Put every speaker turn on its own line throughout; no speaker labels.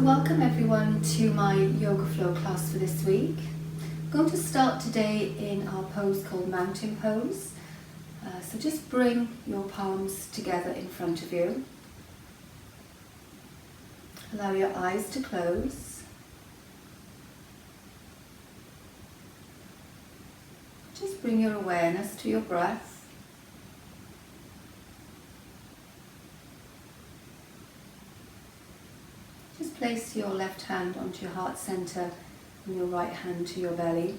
welcome everyone to my yoga flow class for this week. I'm going to start today in our pose called mountain pose. So just bring your palms together in front of you. Allow your eyes to close. Just bring your awareness to your breath. Just place your left hand onto your heart center and your right hand to your belly.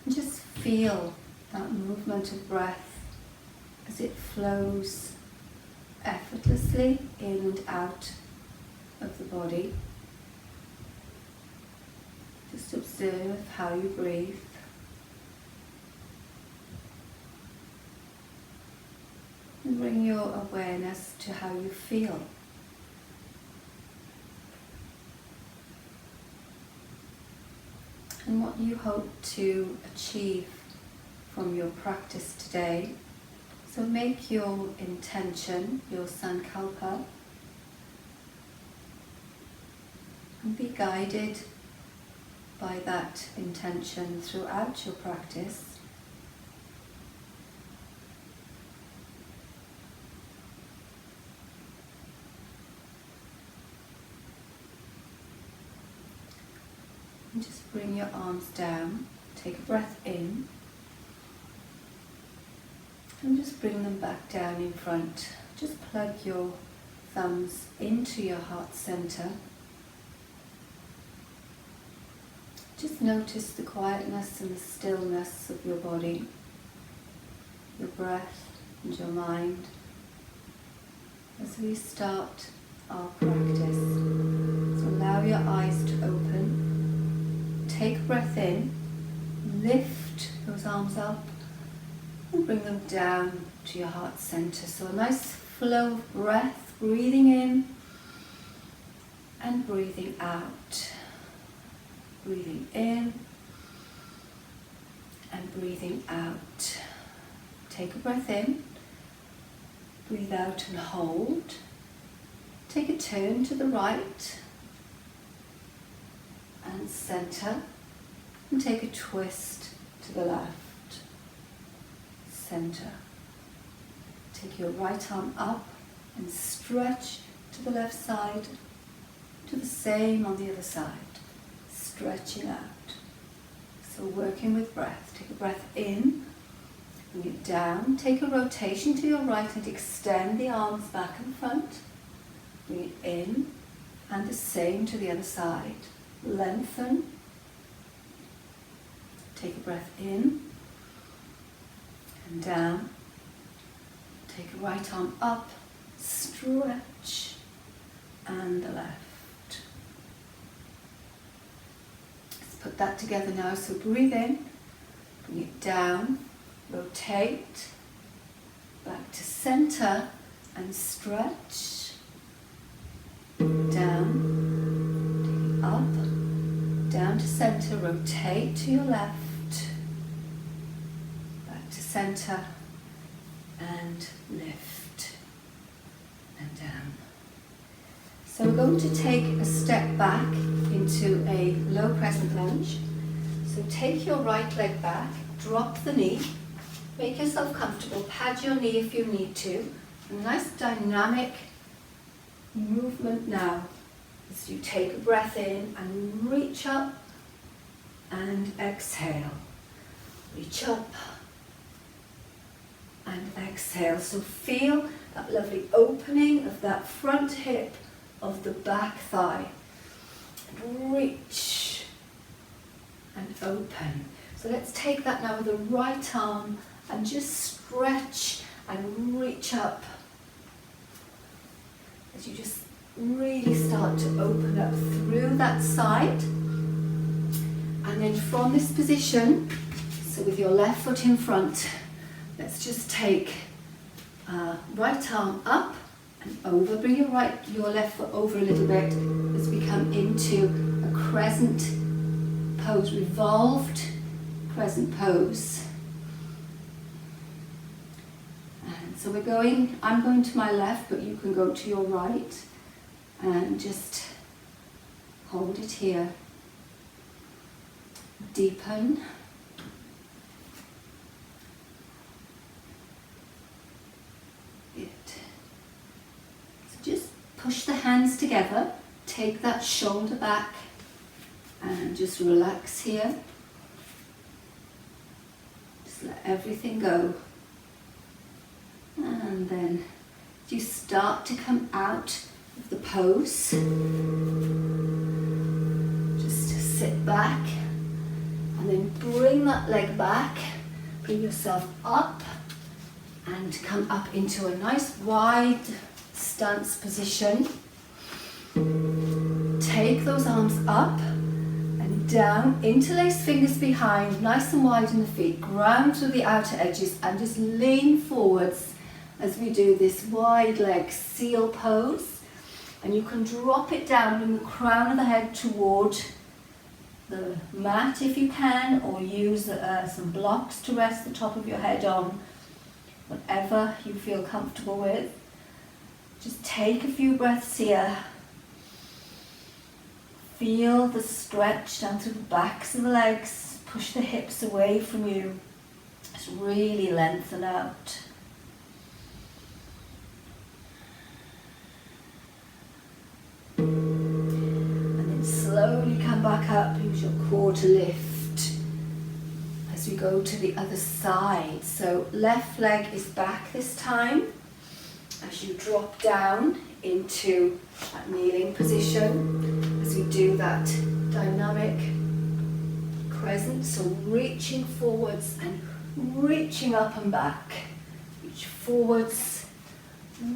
And just feel that movement of breath as it flows effortlessly in and out of the body. Just observe how you breathe. And bring your awareness to how you feel. And what you hope to achieve from your practice today. So make your intention, your sankalpa, and be guided by that intention throughout your practice. And just bring your arms down, take a breath in, and just bring them back down in front. Just plug your thumbs into your heart center. Just notice the quietness and the stillness of your body, your breath and your mind as we start our practice. So allow your eyes to open. Take a breath in, lift those arms up and bring them down to your heart center. So a nice flow of breath, breathing in and breathing out. Breathing in and breathing out. Take a breath in, breathe out and hold. Take a turn to the right and center, and take a twist to the left, center. Take your right arm up and stretch to the left side, do the same on the other side, stretching out. So working with breath, take a breath in, bring it down, take a rotation to your right and extend the arms back and front, bring it in, and the same to the other side. Lengthen, take a breath in and down, take a right arm up, stretch, and the left. Let's put that together now, so breathe in, bring it down, rotate, back to center and stretch, down, up, down to center, rotate to your left, back to center, and lift, and down. So we're going to take a step back into a low crescent lunge. So take your right leg back, drop the knee, make yourself comfortable, pad your knee if you need to. A nice dynamic movement now. As you take a breath in and reach up and exhale. Reach up and exhale. So feel that lovely opening of that front hip of the back thigh. And reach and open. So let's take that now with the right arm and just stretch and reach up. As you just really start to open up through that side, and then from this position, so with your left foot in front, let's just take right arm up and over, bring your left foot over a little bit as we come into a crescent pose, revolved crescent pose. And so I'm going to my left, but you can go to your right. And just Hold it here. Deepen. Good. So just push the hands together. Take that shoulder back and just relax here. Just let everything go. And then as you start to come out of the pose, just sit back and then bring that leg back, bring yourself up and come up into a nice wide stance position. Take those arms up and down, interlace fingers behind, nice and wide in the feet, ground through the outer edges and just lean forwards as we do this wide leg seal pose. And you can drop it down, bring the crown of the head toward the mat if you can, or use some blocks to rest the top of your head on, whatever you feel comfortable with. Just take a few breaths here. Feel the stretch down through the backs of the legs, push the hips away from you, just really lengthen out. And then slowly come back up, use your core to lift as we go to the other side. So left leg is back this time as you drop down into that kneeling position as we do that dynamic crescent. So reaching forwards and reaching up and back. Reach forwards,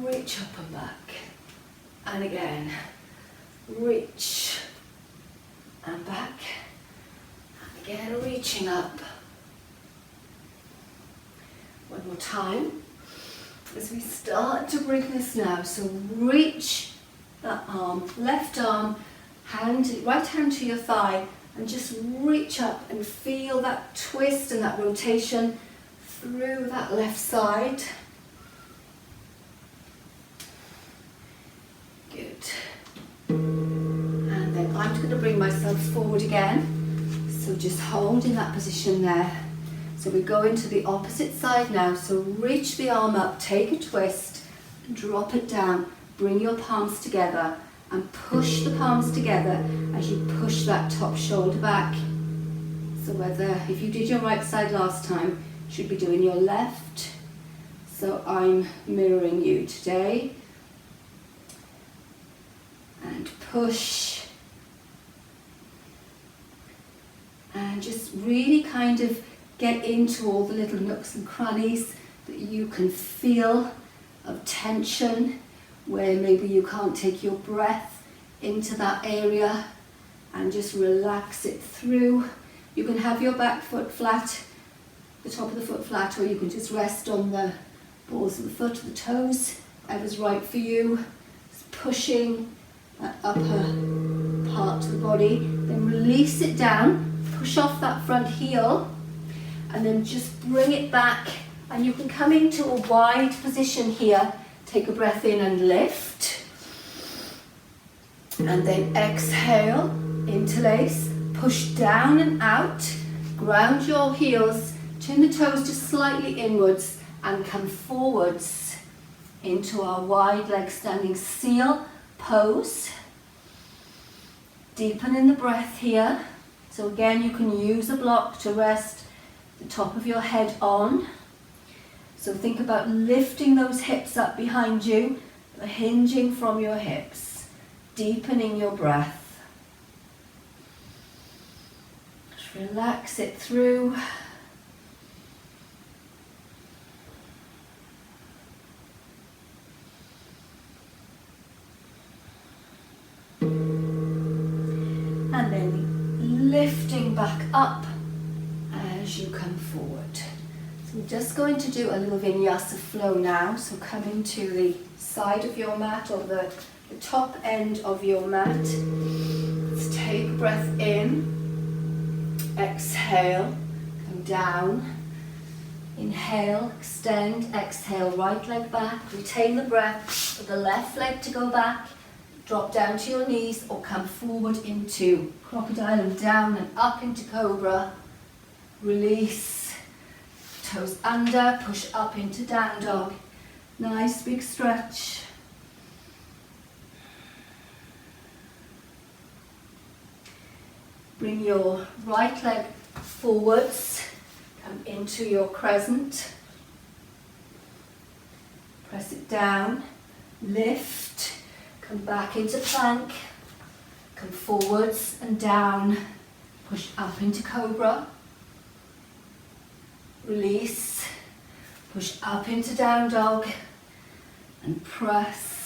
reach up and back. And again, reach and back. And again, reaching up. One more time. As we start to bring this now, so reach that arm, left arm, right hand to your thigh, and just reach up and feel that twist and that rotation through that left side. Good. And then I'm going to bring myself forward again, so just hold in that position there. So we go into the opposite side now, so reach the arm up, take a twist, and drop it down. Bring your palms together and push the palms together as you push that top shoulder back. So if you did your right side last time, you should be doing your left. So I'm mirroring you today. And push. And just really kind of get into all the little nooks and crannies that you can feel of tension, where maybe you can't take your breath into that area, and just relax it through. You can have your back foot flat, the top of the foot flat, or you can just rest on the balls of the foot, the toes, whatever's right for you. Just pushing that upper part of the body, then release it down, push off that front heel, and then just bring it back, and you can come into a wide position here. Take a breath in and lift, and then exhale, interlace, push down and out, ground your heels, turn the toes just slightly inwards, and come forwards into our wide leg standing seal pose. Deepen in the breath here. So again, you can use a block to rest the top of your head on. So think about lifting those hips up behind you, hinging from your hips, deepening your breath. Just relax it through. And then lifting back up as you come forward. So we're just going to do a little vinyasa flow now. So come into the side of your mat, or the top end of your mat. Let's take a breath in, exhale, come down, inhale, extend, exhale, right leg back, retain the breath for the left leg to go back, drop down to your knees or come forward into crocodile and down and up into cobra. Release, toes under, push up into down dog. Nice big stretch. Bring your right leg forwards, come into your crescent. Press it down, lift, come back into plank, come forwards and down, push up into cobra. Release, push up into down dog and press.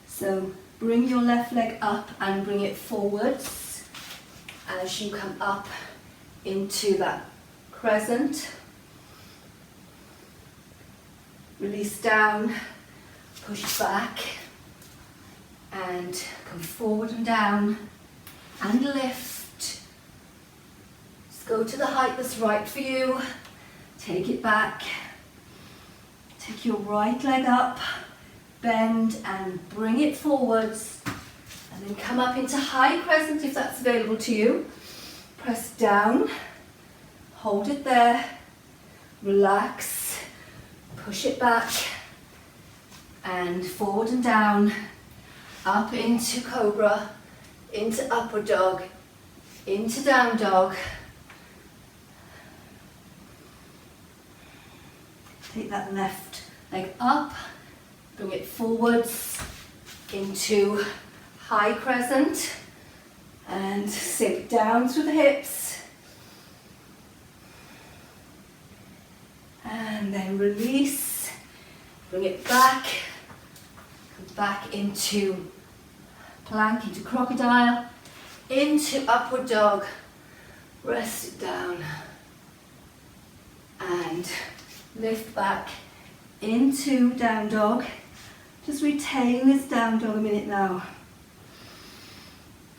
So bring your left leg up and bring it forwards as you come up into that crescent. Release down, push back and come forward and down and lift. Just go to the height that's right for you. Take it back. Take your right leg up. Bend and bring it forwards and then come up into high crescent if that's available to you. Press down, hold it there, relax, push it back and forward and down, up into cobra, into upward dog, into down dog. Take that left leg up. Bring it forwards into high crescent and sink down through the hips. And then release, bring it back, come back into plank, into crocodile, into upward dog, rest it down and lift back into down dog. Just retain this down dog a minute now.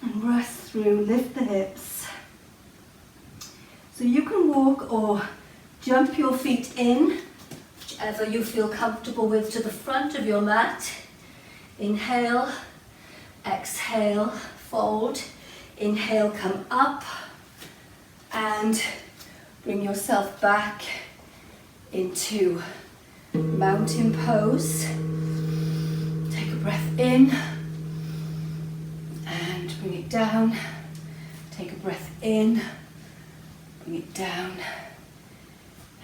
And rest through, lift the hips. So you can walk or jump your feet in, whichever you feel comfortable with, to the front of your mat. Inhale, exhale, fold. Inhale, come up and bring yourself back into mountain pose. Take a breath in and bring it down. Take a breath in, bring it down.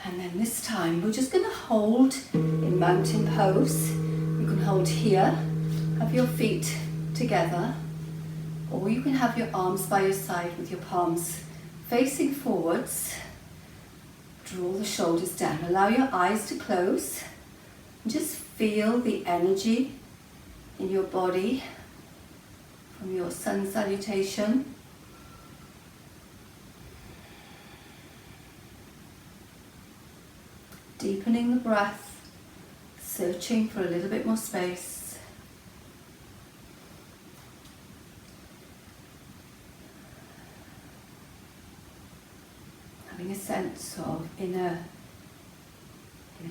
And then this time we're just going to hold in mountain pose. You can hold here, have your feet together, or you can have your arms by your side with your palms facing forwards. Draw the shoulders down. Allow your eyes to close. And just feel the energy in your body from your sun salutation. Deepening the breath, searching for a little bit more space. Having a sense of inner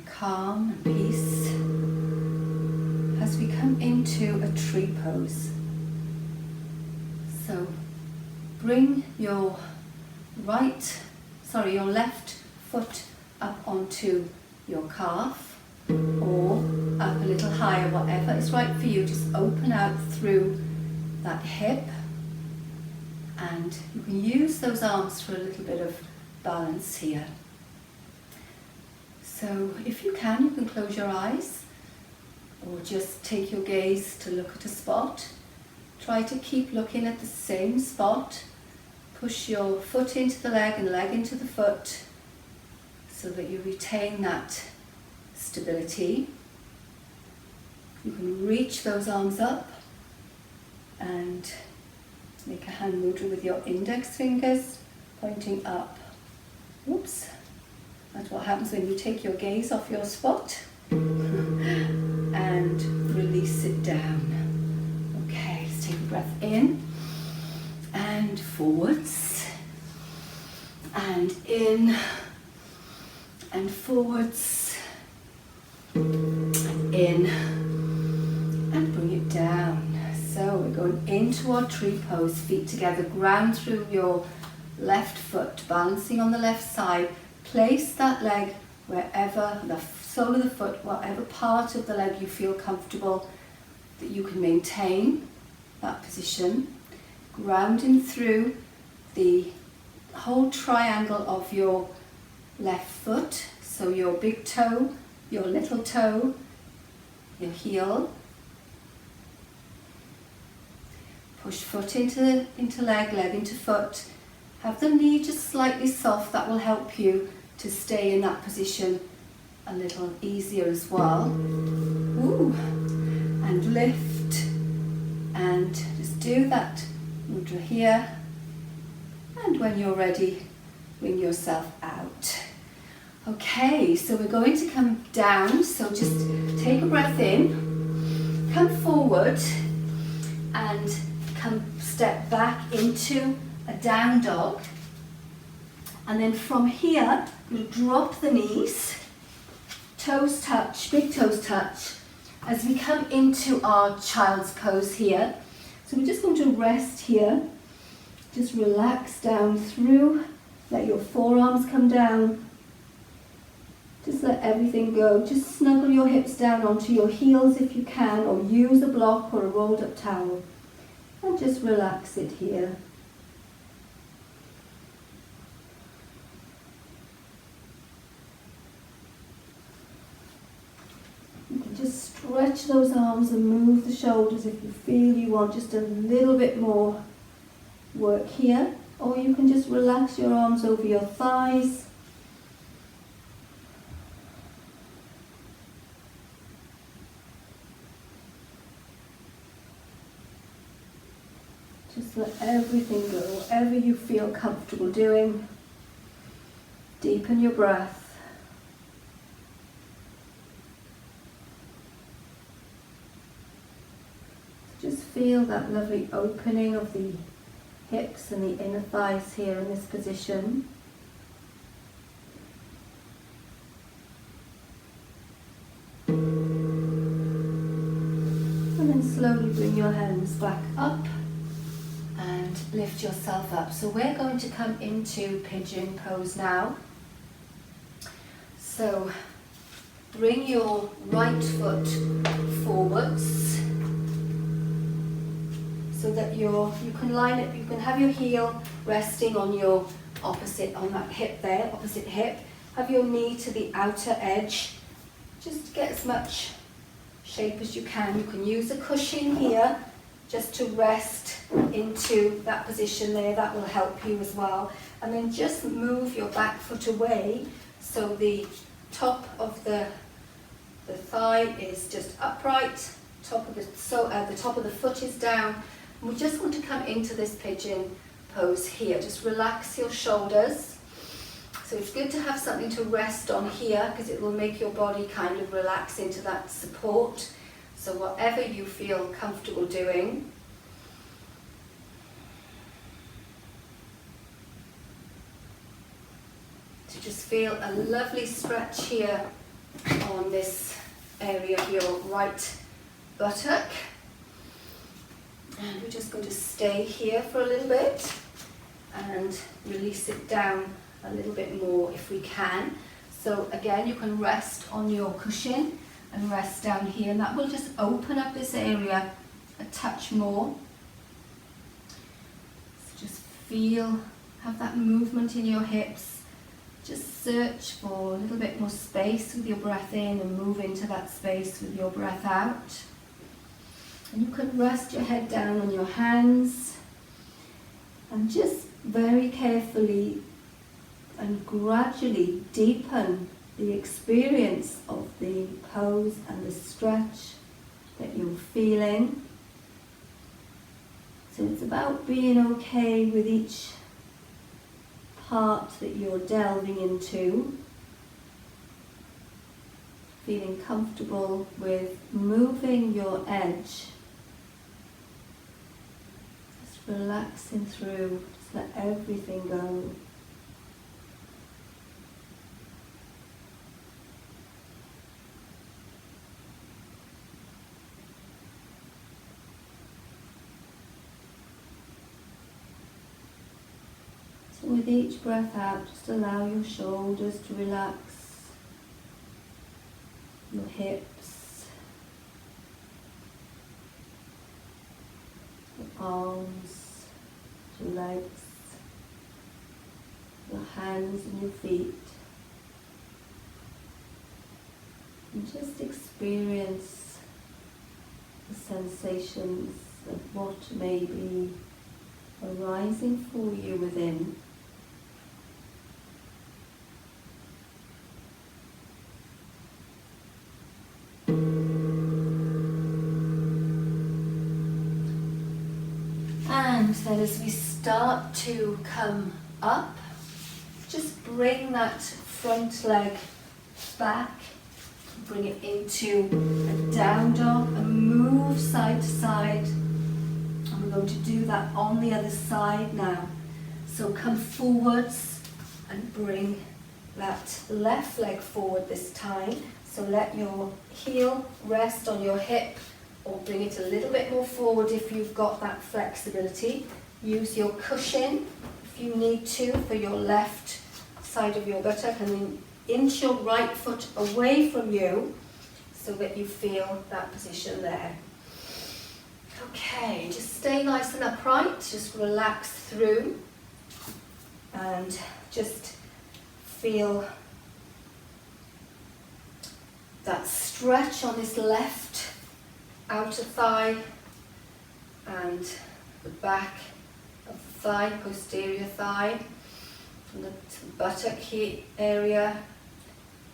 calm and peace as we come into a tree pose. So bring your left foot up onto your calf or up a little higher, whatever is right for you. Just open out through that hip and you can use those arms for a little bit of balance here. So if you can close your eyes or just take your gaze to look at a spot. Try to keep looking at the same spot. Push your foot into the leg and leg into the foot so that you retain that stability. You can reach those arms up and make a hand mudra with your index fingers pointing up. Whoops. That's what happens when you take your gaze off your spot and release it down. Okay, let's take a breath in and forwards and in and forwards, in, and bring it down. So we're going into our tree pose, feet together, ground through your left foot, balancing on the left side. Place that leg wherever, the sole of the foot, whatever part of the leg you feel comfortable that you can maintain that position. Grounding through the whole triangle of your left foot, so your big toe, your little toe, your heel. Push foot into leg, leg into foot. Have the knee just slightly soft, that will help you to stay in that position a little easier as well. Ooh. And lift, and just do that mudra here, and when you're ready, bring yourself out. Okay, so we're going to come down, so just take a breath in, come forward, and step back into a down dog, and then from here we'll drop the knees, toes touch, big toes touch, as we come into our child's pose here. So we're just going to rest here, just relax down through, let your forearms come down, just let everything go, just snuggle your hips down onto your heels if you can, or use a block or a rolled up towel, and just relax it here. You can just stretch those arms and move the shoulders if you feel you want just a little bit more work here, or you can just relax your arms over your thighs. Just let everything go, whatever you feel comfortable doing. Deepen your breath. Just feel that lovely opening of the hips and the inner thighs here in this position. And then slowly bring your hands back up and lift yourself up. So we're going to come into pigeon pose now. So bring your right foot forwards so that you can line it, you can have your heel resting on your opposite, on that hip there, opposite hip. Have your knee to the outer edge. Just get as much shape as you can. You can use a cushion here just to rest into that position there, that will help you as well. And then just move your back foot away so the top of the thigh is just upright, the top of the foot is down. And we just want to come into this pigeon pose here. Just relax your shoulders. So it's good to have something to rest on here because it will make your body kind of relax into that support. So whatever you feel comfortable doing. So just feel a lovely stretch here on this area of your right buttock. And we're just going to stay here for a little bit and release it down a little bit more if we can. So again, you can rest on your cushion and rest down here, and that will just open up this area a touch more. So just feel, have that movement in your hips. Just search for a little bit more space with your breath in and move into that space with your breath out. And you can rest your head down on your hands and just very carefully and gradually deepen the experience of the pose and the stretch that you're feeling. So it's about being okay with each part that you're delving into, feeling comfortable with moving your edge, just relaxing through, just let everything go. with each breath out, just allow your shoulders to relax, your hips, your arms, your legs, your hands and your feet. And just experience the sensations of what may be arising for you within. And then as we start to come up, just bring that front leg back, bring it into a down dog and move side to side. And we're going to do that on the other side now. So come forwards and bring that left leg forward this time. So let your heel rest on your hip, or bring it a little bit more forward if you've got that flexibility. Use your cushion if you need to for your left side of your buttock, and then inch your right foot away from you so that you feel that position there. Okay, just stay nice and upright, just relax through and just feel that stretch on this left outer thigh and the back of the thigh, posterior thigh, from the buttock area.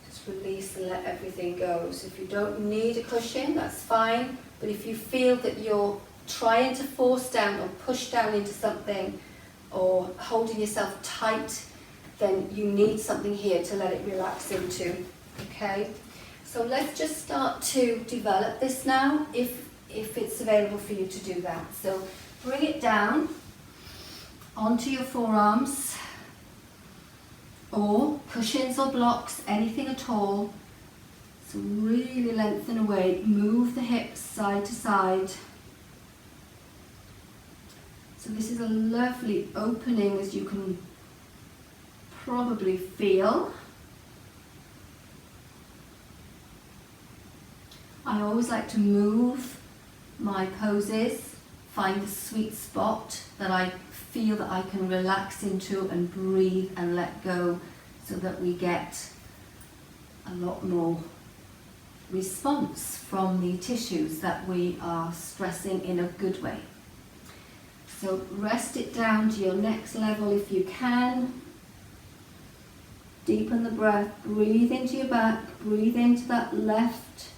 Just release and let everything go. So if you don't need a cushion, that's fine, but if you feel that you're trying to force down or push down into something or holding yourself tight, then you need something here to let it relax into, okay? So let's just start to develop this now, if it's available for you to do that. So bring it down onto your forearms, or cushions or blocks, anything at all. So really lengthen away, move the hips side to side. So this is a lovely opening, as you can probably feel. I always like to move my poses, find the sweet spot that I feel that I can relax into and breathe and let go, so that we get a lot more response from the tissues that we are stressing in a good way. So rest it down to your next level if you can. Deepen the breath, breathe into your back, breathe into that left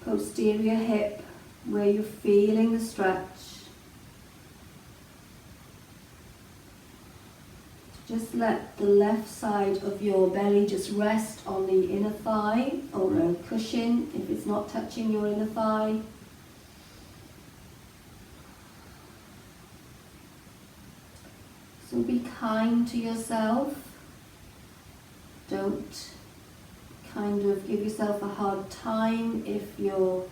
posterior hip where you're feeling the stretch. Just let the left side of your belly just rest on the inner thigh, or a cushion if it's not touching your inner thigh. So be kind to yourself. Don't kind of give yourself a hard time if you're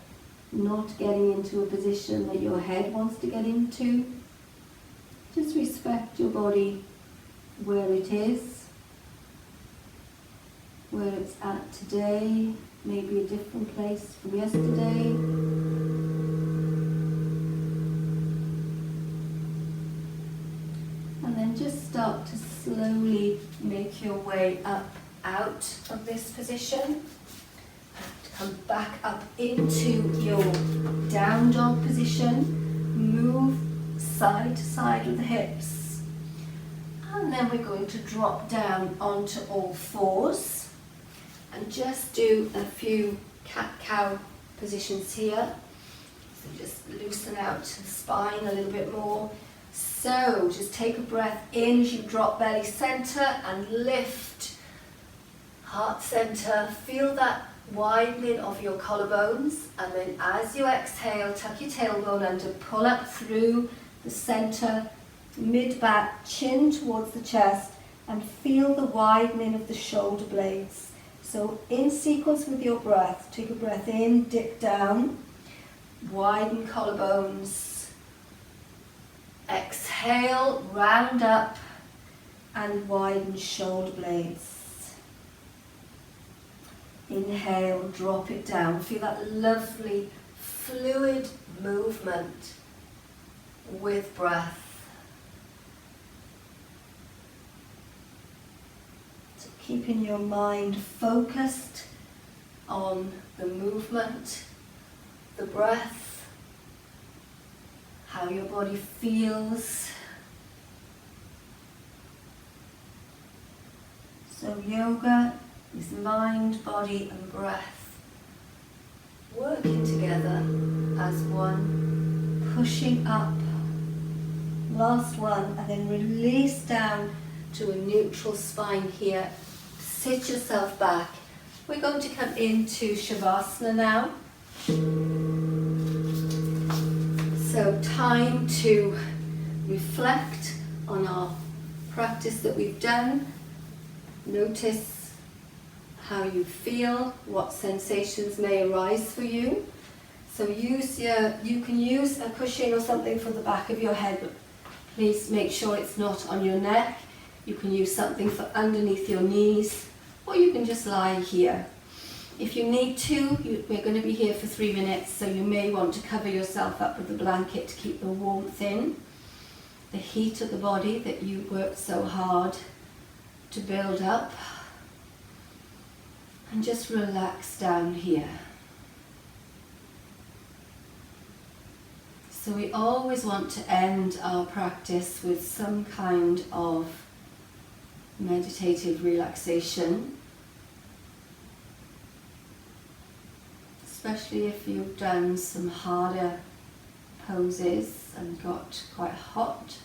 not getting into a position that your head wants to get into. Just respect your body where it is, where it's at today, maybe a different place from yesterday. And then just start to slowly make your way up out of this position. Come back up into your down dog position. Move side to side with the hips. And then we're going to drop down onto all fours and just do a few cat-cow positions here. So just loosen out the spine a little bit more. So just take a breath in as you drop belly center and lift. Heart center, feel that widening of your collarbones, and then as you exhale, tuck your tailbone under, pull up through the center, mid-back, chin towards the chest, and feel the widening of the shoulder blades. So in sequence with your breath, take a breath in, dip down, widen collarbones, exhale, round up, and widen shoulder blades. Inhale, drop it down. Feel that lovely fluid movement with breath. So keeping your mind focused on the movement, the breath, how your body feels. So yoga is mind, body and breath working together as one, pushing up. Last one, and then release down to a neutral spine here. Sit yourself back. We're going to come into Savasana now. So time to reflect on our practice that we've done. Notice how you feel, what sensations may arise for you. So you can use a cushion or something for the back of your head, but please make sure it's not on your neck. You can use something for underneath your knees, or you can just lie here. If you need to, we're going to be here for 3 minutes, so you may want to cover yourself up with a blanket to keep the warmth in, the heat of the body that you worked so hard to build up. And just relax down here. So we always want to end our practice with some kind of meditative relaxation, especially if you've done some harder poses and got quite hot.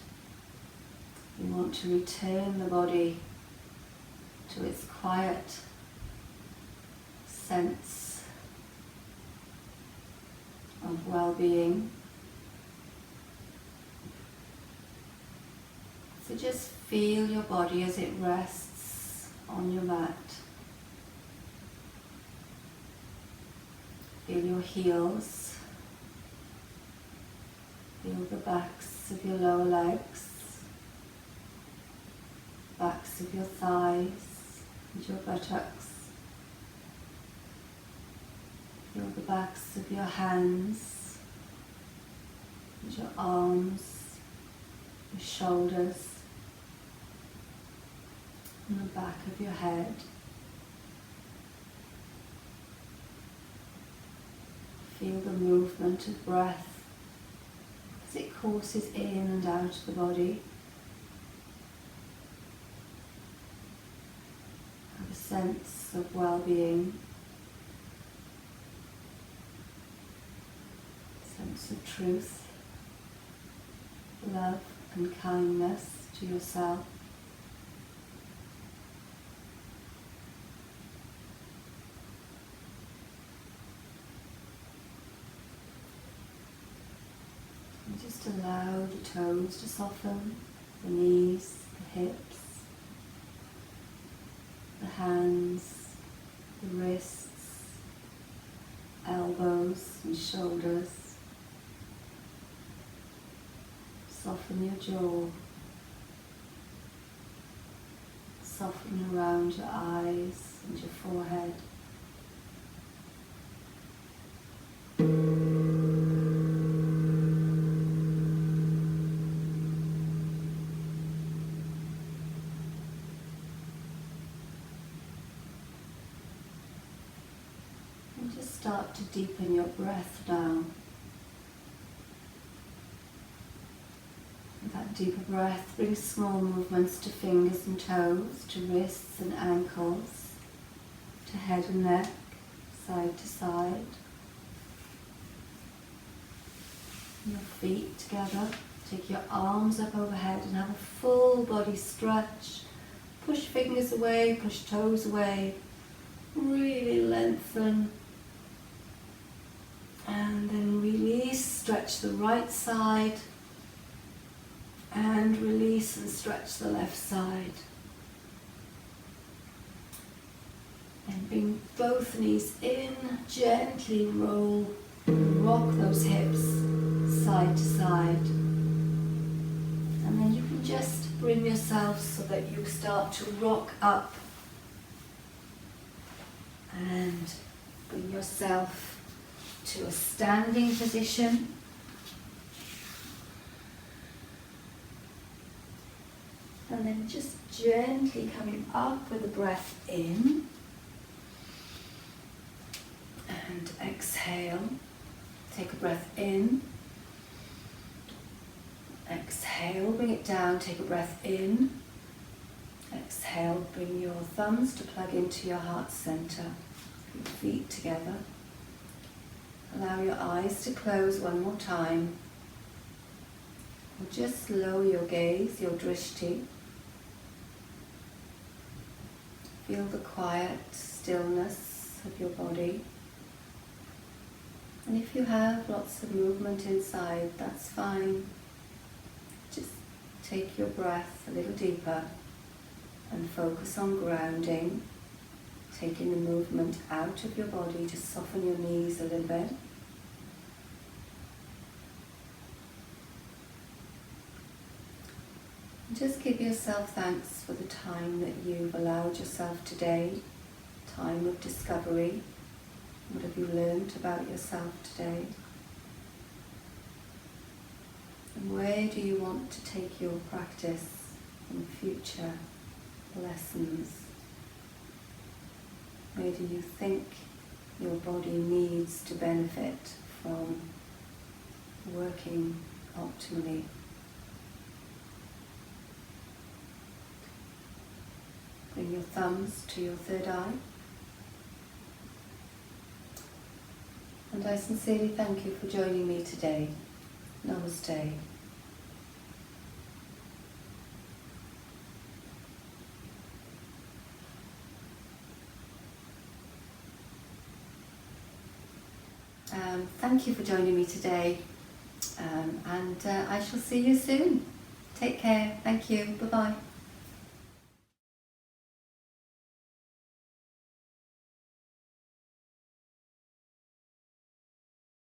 You want to return the body to its quiet sense of well-being. So just feel your body as it rests on your mat. Feel your heels. Feel the backs of your lower legs, backs of your thighs and your buttocks. Feel the backs of your hands and your arms, your shoulders, and the back of your head. Feel the movement of breath as it courses in and out of the body. Have a sense of well-being, sense of truth, love and kindness to yourself. And just allow the toes to soften, the knees, the hips, the hands, the wrists, elbows and shoulders. Soften your jaw, soften around your eyes and your forehead. And just start to deepen your breath now. That deeper breath brings small movements to fingers and toes, to wrists and ankles, to head and neck, side to side. Your feet together. Take your arms up overhead and have a full body stretch. Push fingers away, push toes away. Really lengthen. And then release, stretch the right side. And release and stretch the left side. And bring both knees in, gently roll, rock those hips side to side. And then you can just bring yourself so that you start to rock up and bring yourself to a standing position. And then just gently coming up with the breath in and exhale. Take a breath in, exhale, bring it down, take a breath in, exhale, bring your thumbs to plug into your heart center, your feet together. Allow your eyes to close one more time. Or just lower your gaze, your drishti. Feel the quiet stillness of your body. And if you have lots of movement inside, that's fine. Just take your breath a little deeper and focus on grounding, taking the movement out of your body. Just soften your knees a little bit. And just give yourself thanks for the time that you've allowed yourself today, time of discovery. What have you learned about yourself today? And where do you want to take your practice in future lessons? Where do you think your body needs to benefit from working optimally? Bring your thumbs to your third eye. And I sincerely thank you for joining me today. Namaste. Thank you for joining me today, and I shall see you soon. Take care. Thank you. Bye-bye.